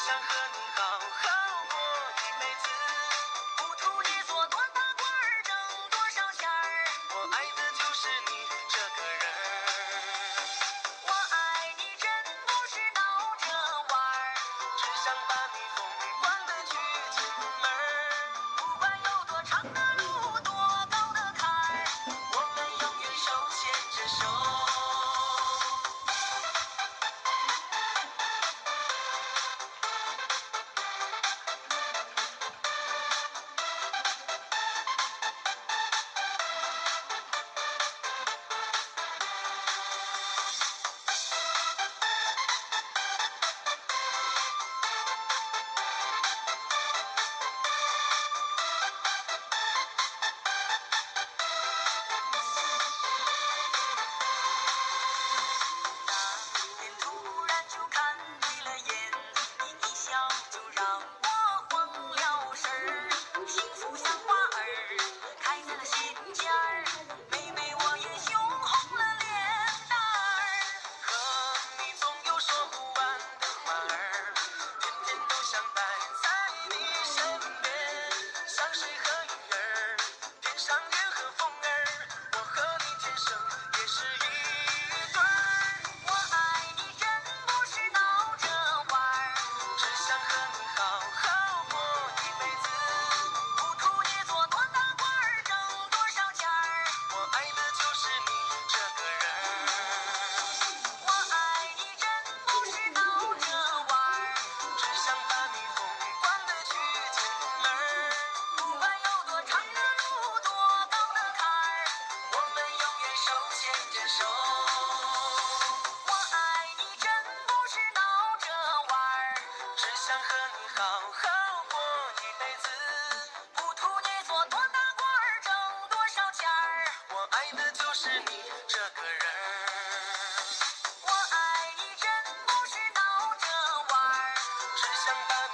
想和你好好过一辈子。不图你做多大官儿，挣多少钱儿，我爱的就是你这个人儿。我爱你真不是闹着玩儿，只想把你疯狂的去进门儿。不管有多长的路，多高的坎儿，我们永远手牵着手。突然就看对了眼，你一笑就让我慌了神儿，幸福像花儿开在了心尖儿，每每我也羞红了脸蛋儿。和你总有说不完的话儿，天天都想待在你身边，像水和鱼儿，天上月和风儿，我和你天生也是一对儿。我爱你真不是闹着玩儿，只想和你好好过一辈子。不图你做多大官儿，挣多少钱儿，我爱的就是你这个人儿。我爱你真不是闹着玩儿，只想把你疯狂的去进门儿。不管有多长的路，多高的坎儿，我们永远手牵着手。我爱你真不是闹着玩儿，只想和你好好过一辈子。不图你做多大官儿，挣多少钱儿，我爱的就是你这个人儿。我爱你真不是闹着玩儿，只想把